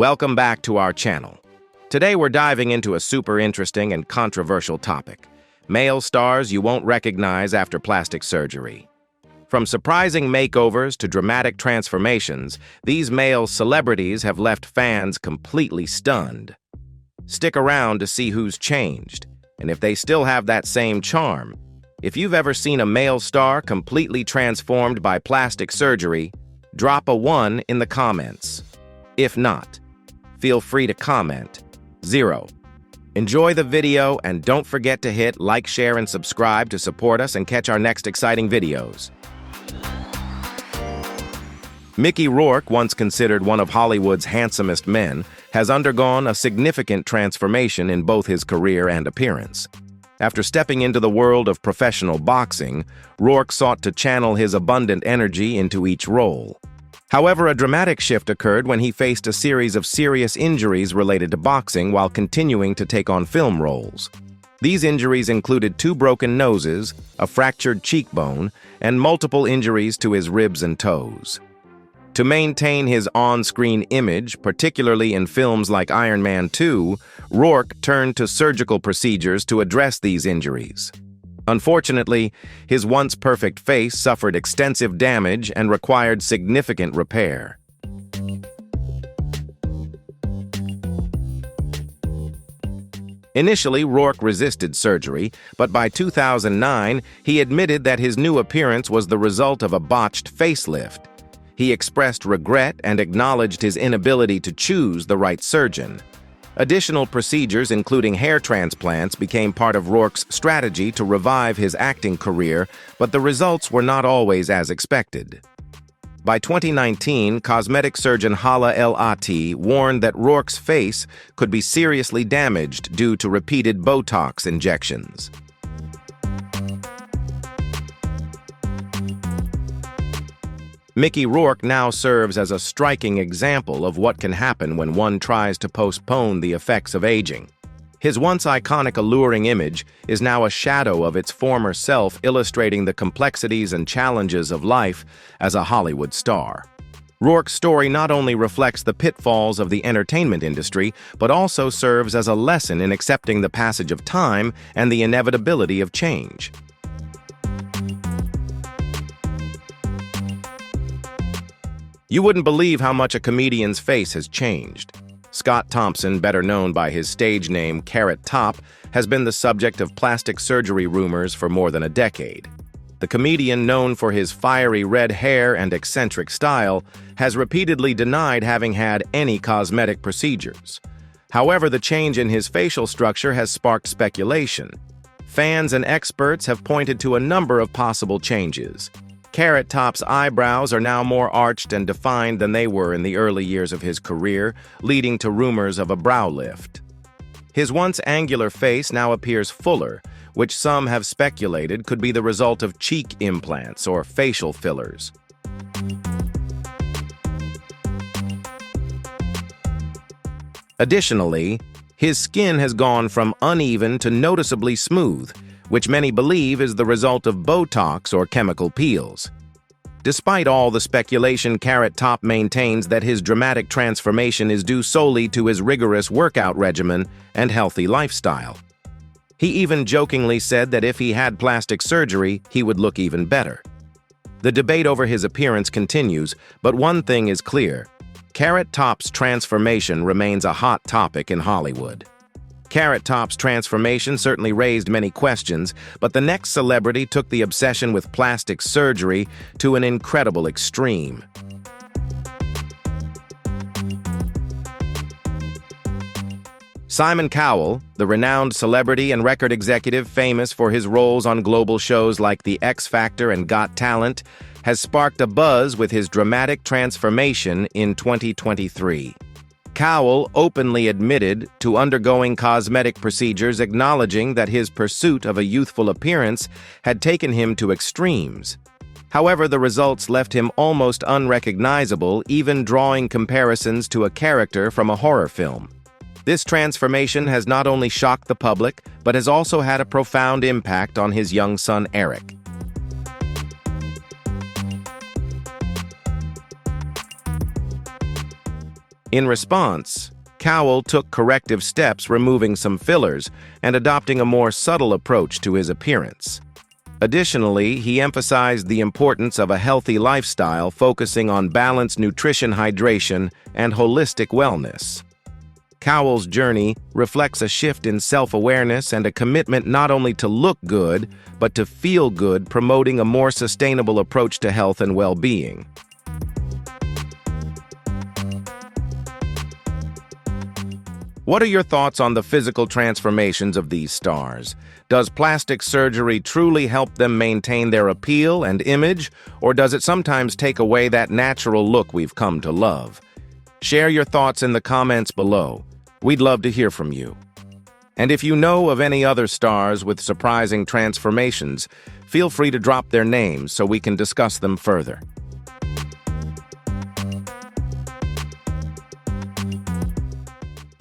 Welcome back to our channel. Today we're diving into a super interesting and controversial topic: male stars you won't recognize after plastic surgery. From surprising makeovers to dramatic transformations, these male celebrities have left fans completely stunned. Stick around to see who's changed, and if they still have that same charm. If you've ever seen a male star completely transformed by plastic surgery, drop a 1 in the comments. If not, feel free to comment 0. Enjoy the video and don't forget to hit like, share, and subscribe to support us and catch our next exciting videos. Mickey Rourke, once considered one of Hollywood's handsomest men, has undergone a significant transformation in both his career and appearance. After stepping into the world of professional boxing, Rourke sought to channel his abundant energy into each role. However, a dramatic shift occurred when he faced a series of serious injuries related to boxing while continuing to take on film roles. These injuries included 2 broken noses, a fractured cheekbone, and multiple injuries to his ribs and toes. To maintain his on-screen image, particularly in films like Iron Man 2, Rourke turned to surgical procedures to address these injuries. Unfortunately, his once perfect face suffered extensive damage and required significant repair. Initially, Rourke resisted surgery, but by 2009, he admitted that his new appearance was the result of a botched facelift. He expressed regret and acknowledged his inability to choose the right surgeon. Additional procedures, including hair transplants, became part of Rourke's strategy to revive his acting career, but the results were not always as expected. By 2019, cosmetic surgeon Liotta warned that Rourke's face could be seriously damaged due to repeated Botox injections. Mickey Rourke now serves as a striking example of what can happen when one tries to postpone the effects of aging. His once iconic, alluring image is now a shadow of its former self, illustrating the complexities and challenges of life as a Hollywood star. Rourke's story not only reflects the pitfalls of the entertainment industry, but also serves as a lesson in accepting the passage of time and the inevitability of change. You wouldn't believe how much a comedian's face has changed. Scott Thompson, better known by his stage name Carrot Top, has been the subject of plastic surgery rumors for more than a decade. The comedian, known for his fiery red hair and eccentric style, has repeatedly denied having had any cosmetic procedures. However, the change in his facial structure has sparked speculation. Fans and experts have pointed to a number of possible changes. Carrot Top's eyebrows are now more arched and defined than they were in the early years of his career, leading to rumors of a brow lift. His once angular face now appears fuller, which some have speculated could be the result of cheek implants or facial fillers. Additionally, his skin has gone from uneven to noticeably smooth, which many believe is the result of Botox or chemical peels. Despite all the speculation, Carrot Top maintains that his dramatic transformation is due solely to his rigorous workout regimen and healthy lifestyle. He even jokingly said that if he had plastic surgery, he would look even better. The debate over his appearance continues, but one thing is clear: Carrot Top's transformation remains a hot topic in Hollywood. Carrot Top's transformation certainly raised many questions, but the next celebrity took the obsession with plastic surgery to an incredible extreme. Simon Cowell, the renowned celebrity and record executive famous for his roles on global shows like The X Factor and Got Talent, has sparked a buzz with his dramatic transformation in 2023. Cowell openly admitted to undergoing cosmetic procedures, acknowledging that his pursuit of a youthful appearance had taken him to extremes. However, the results left him almost unrecognizable, even drawing comparisons to a character from a horror film. This transformation has not only shocked the public, but has also had a profound impact on his young son, Eric. In response, Cowell took corrective steps, removing some fillers and adopting a more subtle approach to his appearance. Additionally, he emphasized the importance of a healthy lifestyle, focusing on balanced nutrition, hydration, and holistic wellness. Cowell's journey reflects a shift in self-awareness and a commitment not only to look good, but to feel good, promoting a more sustainable approach to health and well-being. What are your thoughts on the physical transformations of these stars? Does plastic surgery truly help them maintain their appeal and image, or does it sometimes take away that natural look we've come to love? Share your thoughts in the comments below. We'd love to hear from you. And if you know of any other stars with surprising transformations, feel free to drop their names so we can discuss them further.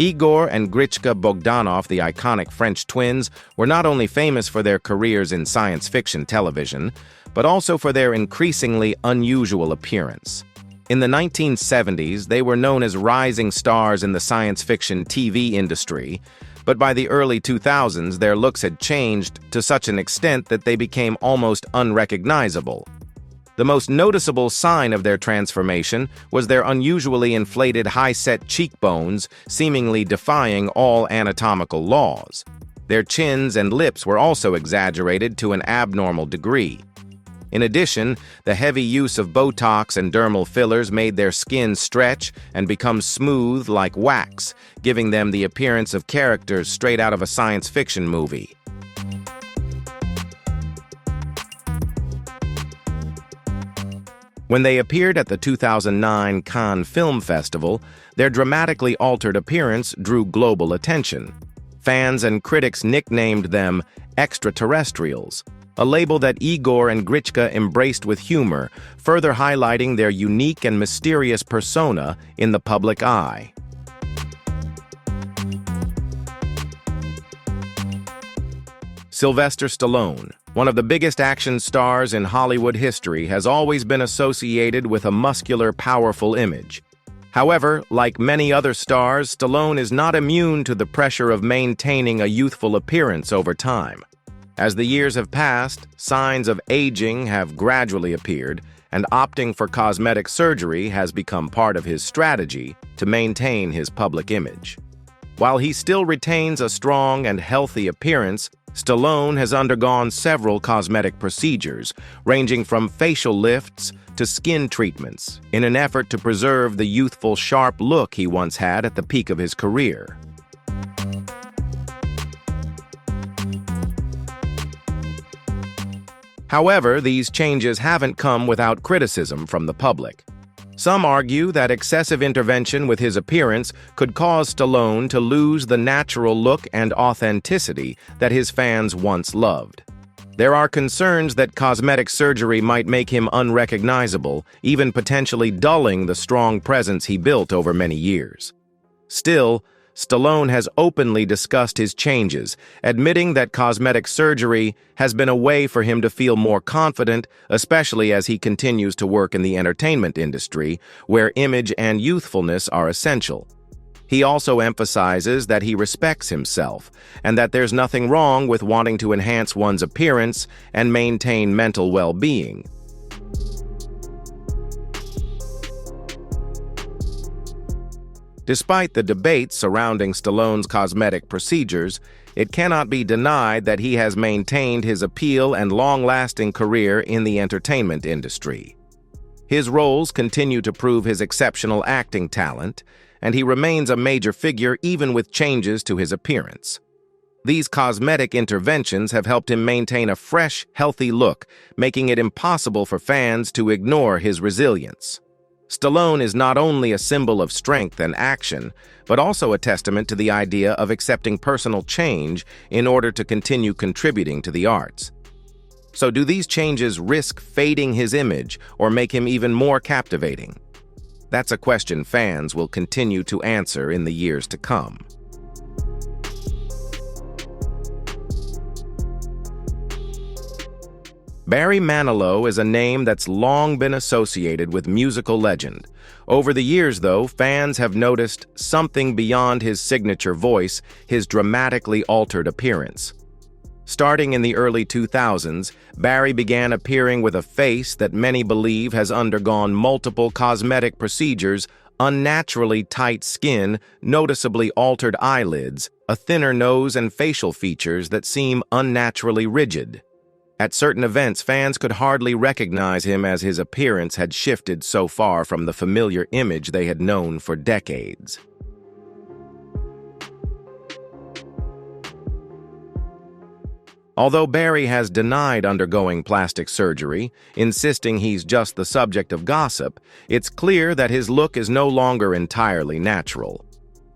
Igor and Grichka Bogdanov, the iconic French twins, were not only famous for their careers in science fiction television, but also for their increasingly unusual appearance. In the 1970s, they were known as rising stars in the science fiction TV industry, but by the early 2000s, their looks had changed to such an extent that they became almost unrecognizable. The most noticeable sign of their transformation was their unusually inflated high-set cheekbones, seemingly defying all anatomical laws. Their chins and lips were also exaggerated to an abnormal degree. In addition, the heavy use of Botox and dermal fillers made their skin stretch and become smooth like wax, giving them the appearance of characters straight out of a science fiction movie. When they appeared at the 2009 Cannes Film Festival, their dramatically altered appearance drew global attention. Fans and critics nicknamed them extraterrestrials, a label that Igor and Grichka embraced with humor, further highlighting their unique and mysterious persona in the public eye. Sylvester Stallone, one of the biggest action stars in Hollywood history, has always been associated with a muscular, powerful image. However, like many other stars, Stallone is not immune to the pressure of maintaining a youthful appearance over time. As the years have passed, signs of aging have gradually appeared, and opting for cosmetic surgery has become part of his strategy to maintain his public image. While he still retains a strong and healthy appearance, Stallone has undergone several cosmetic procedures, ranging from facial lifts to skin treatments, in an effort to preserve the youthful, sharp look he once had at the peak of his career. However, these changes haven't come without criticism from the public. Some argue that excessive intervention with his appearance could cause Stallone to lose the natural look and authenticity that his fans once loved. There are concerns that cosmetic surgery might make him unrecognizable, even potentially dulling the strong presence he built over many years. Still, Stallone has openly discussed his changes, admitting that cosmetic surgery has been a way for him to feel more confident, especially as he continues to work in the entertainment industry, where image and youthfulness are essential. He also emphasizes that he respects himself, and that there's nothing wrong with wanting to enhance one's appearance and maintain mental well-being. Despite the debate surrounding Stallone's cosmetic procedures, it cannot be denied that he has maintained his appeal and long-lasting career in the entertainment industry. His roles continue to prove his exceptional acting talent, and he remains a major figure even with changes to his appearance. These cosmetic interventions have helped him maintain a fresh, healthy look, making it impossible for fans to ignore his resilience. Stallone is not only a symbol of strength and action, but also a testament to the idea of accepting personal change in order to continue contributing to the arts. So do these changes risk fading his image or make him even more captivating? That's a question fans will continue to answer in the years to come. Barry Manilow is a name that's long been associated with musical legend. Over the years, though, fans have noticed something beyond his signature voice, his dramatically altered appearance. Starting in the early 2000s, Barry began appearing with a face that many believe has undergone multiple cosmetic procedures, unnaturally tight skin, noticeably altered eyelids, a thinner nose, and facial features that seem unnaturally rigid. At certain events, fans could hardly recognize him as his appearance had shifted so far from the familiar image they had known for decades. Although Barry has denied undergoing plastic surgery, insisting he's just the subject of gossip, it's clear that his look is no longer entirely natural.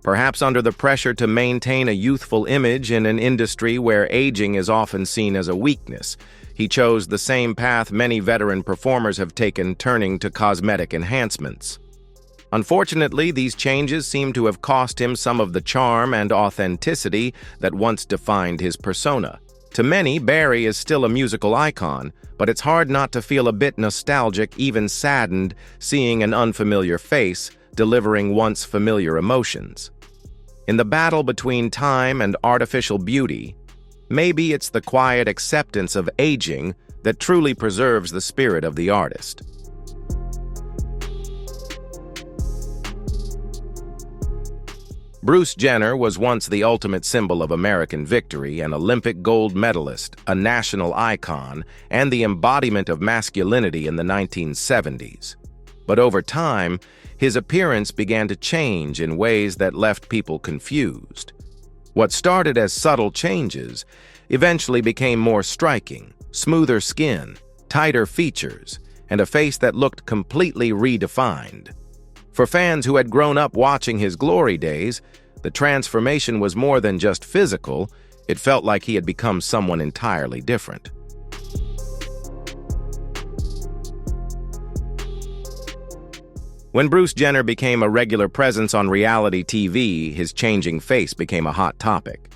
Perhaps under the pressure to maintain a youthful image in an industry where aging is often seen as a weakness, he chose the same path many veteran performers have taken, turning to cosmetic enhancements. Unfortunately, these changes seem to have cost him some of the charm and authenticity that once defined his persona. To many, Barry is still a musical icon, but it's hard not to feel a bit nostalgic, even saddened, seeing an unfamiliar face delivering once familiar emotions. In the battle between time and artificial beauty, maybe it's the quiet acceptance of aging that truly preserves the spirit of the artist. Bruce Jenner was once the ultimate symbol of American victory, an Olympic gold medalist, a national icon, and the embodiment of masculinity in the 1970s. But over time, his appearance began to change in ways that left people confused. What started as subtle changes eventually became more striking: smoother skin, tighter features, and a face that looked completely redefined. For fans who had grown up watching his glory days, the transformation was more than just physical. It felt like he had become someone entirely different. When Bruce Jenner became a regular presence on reality TV, his changing face became a hot topic.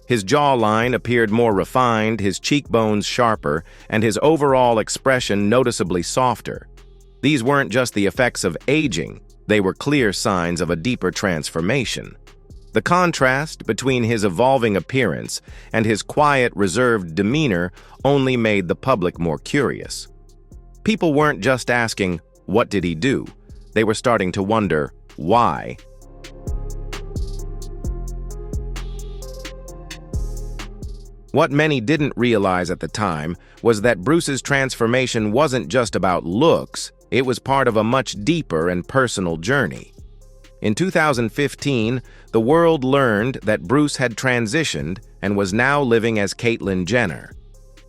His jawline appeared more refined, his cheekbones sharper, and his overall expression noticeably softer. These weren't just the effects of aging, they were clear signs of a deeper transformation. The contrast between his evolving appearance and his quiet, reserved demeanor only made the public more curious. People weren't just asking, "What did he do?" They were starting to wonder, why? What many didn't realize at the time was that Bruce's transformation wasn't just about looks, it was part of a much deeper and personal journey. In 2015, the world learned that Bruce had transitioned and was now living as Caitlyn Jenner.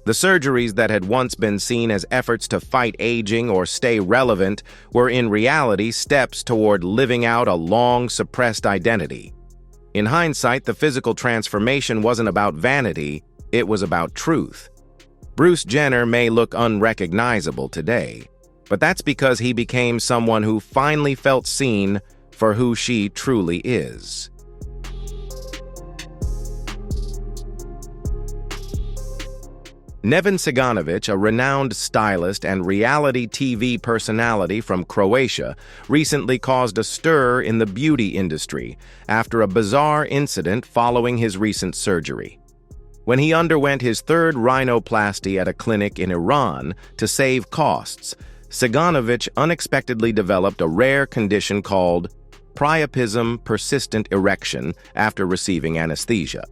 The surgeries that had once been seen as efforts to fight aging or stay relevant were in reality steps toward living out a long-suppressed identity. In hindsight, the physical transformation wasn't about vanity, it was about truth. Bruce Jenner may look unrecognizable today, but that's because he became someone who finally felt seen for who she truly is. Nevin Ciganovich, a renowned stylist and reality TV personality from Croatia, recently caused a stir in the beauty industry after a bizarre incident following his recent surgery. When he underwent his third rhinoplasty at a clinic in Iran to save costs, Ciganovich unexpectedly developed a rare condition called priapism persistent erection after receiving anesthesia.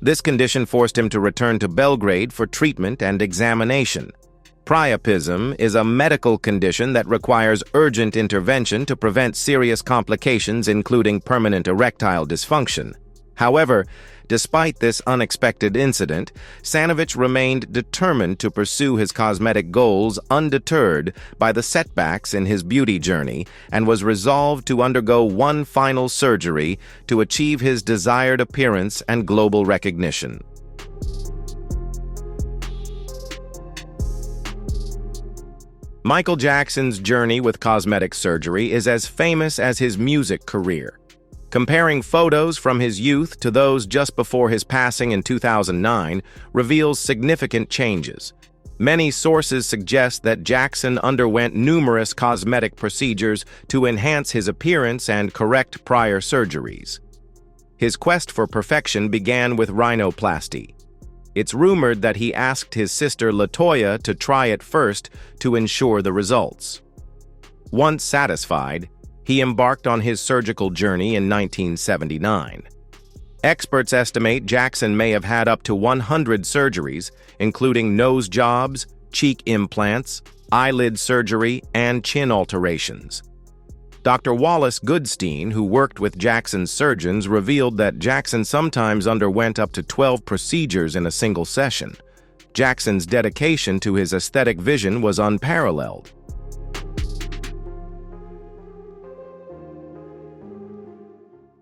This condition forced him to return to Belgrade for treatment and examination. Priapism is a medical condition that requires urgent intervention to prevent serious complications, including permanent erectile dysfunction. However, despite this unexpected incident, Ciganovich remained determined to pursue his cosmetic goals undeterred by the setbacks in his beauty journey and was resolved to undergo one final surgery to achieve his desired appearance and global recognition. Michael Jackson's journey with cosmetic surgery is as famous as his music career. Comparing photos from his youth to those just before his passing in 2009 reveals significant changes. Many sources suggest that Jackson underwent numerous cosmetic procedures to enhance his appearance and correct prior surgeries. His quest for perfection began with rhinoplasty. It's rumored that he asked his sister Latoya to try it first to ensure the results. Once satisfied, he embarked on his surgical journey in 1979. Experts estimate Jackson may have had up to 100 surgeries, including nose jobs, cheek implants, eyelid surgery, and chin alterations. Dr. Wallace Goodstein, who worked with Jackson's surgeons, revealed that Jackson sometimes underwent up to 12 procedures in a single session. Jackson's dedication to his aesthetic vision was unparalleled.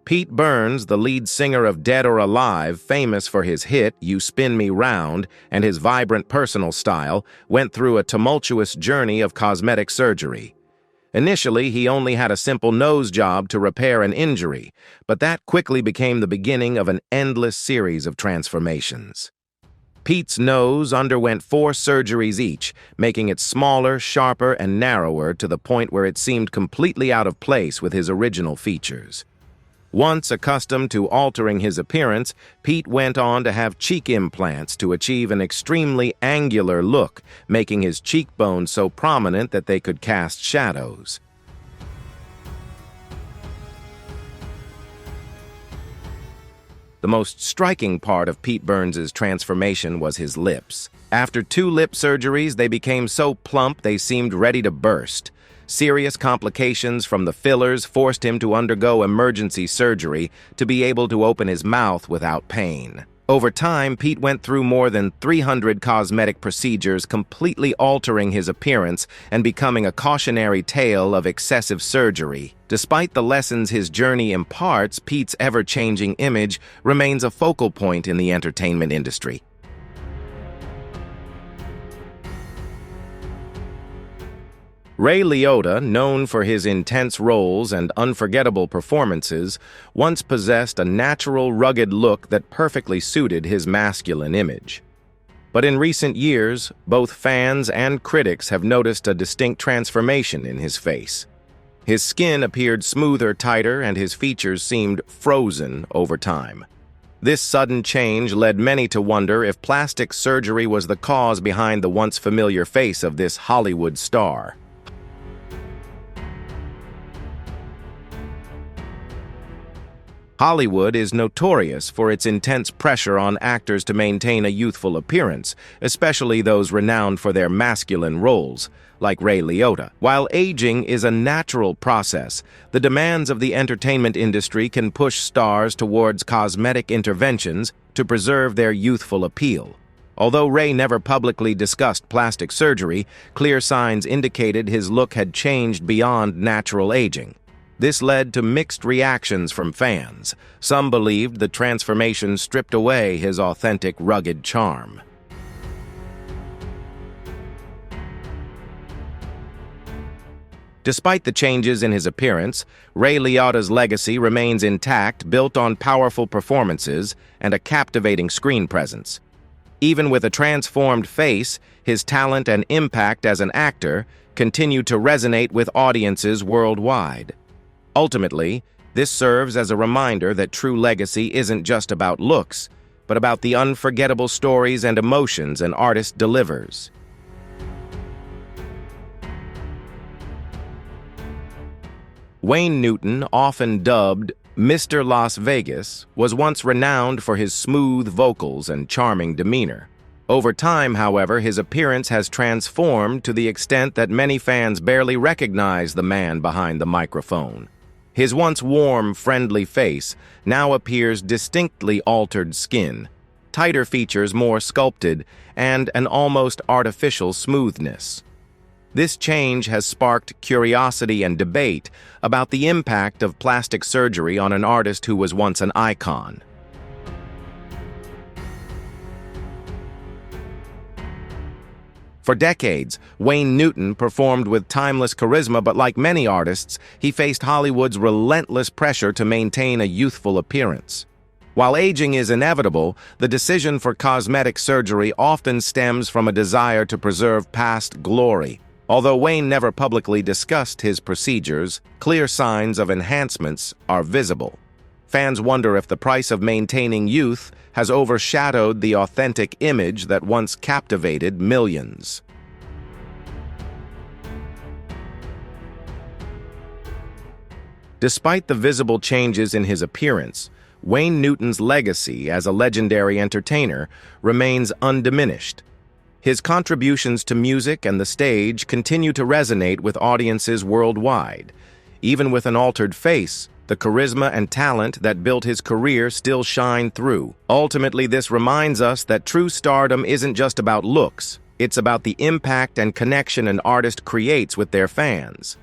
Pete Burns, the lead singer of Dead or Alive, famous for his hit You Spin Me Round and his vibrant personal style, went through a tumultuous journey of cosmetic surgery. Initially, he only had a simple nose job to repair an injury, but that quickly became the beginning of an endless series of transformations. Pete's nose underwent 4 surgeries each, making it smaller, sharper, and narrower to the point where it seemed completely out of place with his original features. Once accustomed to altering his appearance, Pete went on to have cheek implants to achieve an extremely angular look, making his cheekbones so prominent that they could cast shadows. The most striking part of Pete Burns' transformation was his lips. After 2 lip surgeries, they became so plump they seemed ready to burst. Serious complications from the fillers forced him to undergo emergency surgery to be able to open his mouth without pain. Over time, Pete went through more than 300 cosmetic procedures, completely altering his appearance and becoming a cautionary tale of excessive surgery. Despite the lessons his journey imparts, Pete's ever-changing image remains a focal point in the entertainment industry. Ray Liotta, known for his intense roles and unforgettable performances, once possessed a natural, rugged look that perfectly suited his masculine image. But in recent years, both fans and critics have noticed a distinct transformation in his face. His skin appeared smoother, tighter, and his features seemed frozen over time. This sudden change led many to wonder if plastic surgery was the cause behind the once familiar face of this Hollywood star. Hollywood is notorious for its intense pressure on actors to maintain a youthful appearance, especially those renowned for their masculine roles, like Ray Liotta. While aging is a natural process, the demands of the entertainment industry can push stars towards cosmetic interventions to preserve their youthful appeal. Although Ray never publicly discussed plastic surgery, clear signs indicated his look had changed beyond natural aging. This led to mixed reactions from fans. Some believed the transformation stripped away his authentic, rugged charm. Despite the changes in his appearance, Ray Liotta's legacy remains intact, built on powerful performances and a captivating screen presence. Even with a transformed face, his talent and impact as an actor continue to resonate with audiences worldwide. Ultimately, this serves as a reminder that true legacy isn't just about looks, but about the unforgettable stories and emotions an artist delivers. Wayne Newton, often dubbed Mr. Las Vegas, was once renowned for his smooth vocals and charming demeanor. Over time, however, his appearance has transformed to the extent that many fans barely recognize the man behind the microphone. His once warm, friendly face now appears distinctly altered skin, tighter features more sculpted, and an almost artificial smoothness. This change has sparked curiosity and debate about the impact of plastic surgery on an artist who was once an icon. For decades, Wayne Newton performed with timeless charisma, but like many artists, he faced Hollywood's relentless pressure to maintain a youthful appearance. While aging is inevitable, the decision for cosmetic surgery often stems from a desire to preserve past glory. Although Wayne never publicly discussed his procedures, clear signs of enhancements are visible. Fans wonder if the price of maintaining youth has overshadowed the authentic image that once captivated millions. Despite the visible changes in his appearance, Wayne Newton's legacy as a legendary entertainer remains undiminished. His contributions to music and the stage continue to resonate with audiences worldwide. Even with an altered face, the charisma and talent that built his career still shine through. Ultimately, this reminds us that true stardom isn't just about looks. It's about the impact and connection an artist creates with their fans.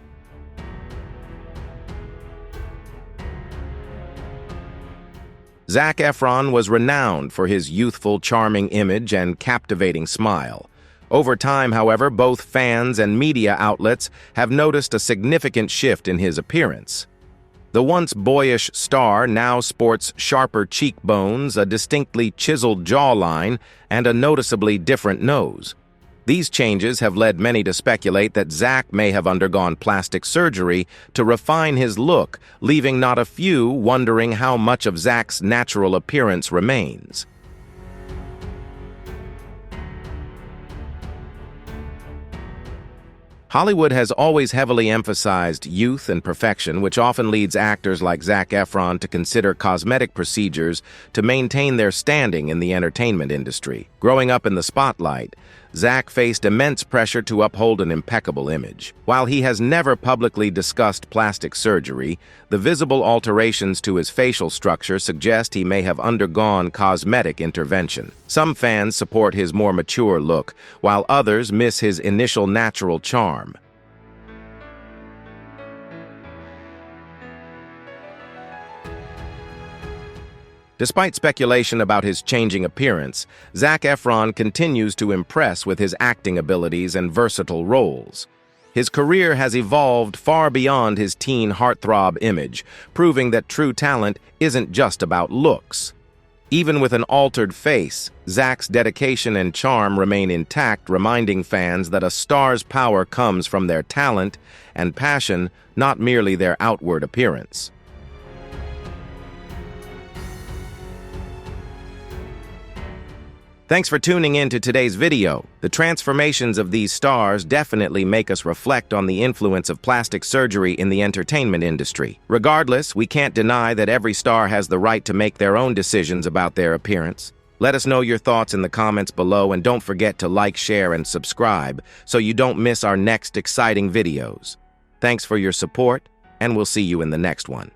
Zac Efron was renowned for his youthful, charming image and captivating smile. Over time, however, both fans and media outlets have noticed a significant shift in his appearance. The once boyish star now sports sharper cheekbones, a distinctly chiseled jawline, and a noticeably different nose. These changes have led many to speculate that Zac may have undergone plastic surgery to refine his look, leaving not a few wondering how much of Zac's natural appearance remains. Hollywood has always heavily emphasized youth and perfection, which often leads actors like Zac Efron to consider cosmetic procedures to maintain their standing in the entertainment industry. Growing up in the spotlight, Zac faced immense pressure to uphold an impeccable image. While he has never publicly discussed plastic surgery, the visible alterations to his facial structure suggest he may have undergone cosmetic intervention. Some fans support his more mature look, while others miss his initial natural charm. Despite speculation about his changing appearance, Zac Efron continues to impress with his acting abilities and versatile roles. His career has evolved far beyond his teen heartthrob image, proving that true talent isn't just about looks. Even with an altered face, Zac's dedication and charm remain intact, reminding fans that a star's power comes from their talent and passion, not merely their outward appearance. Thanks for tuning in to today's video. The transformations of these stars definitely make us reflect on the influence of plastic surgery in the entertainment industry. Regardless, we can't deny that every star has the right to make their own decisions about their appearance. Let us know your thoughts in the comments below, and don't forget to like, share, and subscribe so you don't miss our next exciting videos. Thanks for your support, and we'll see you in the next one.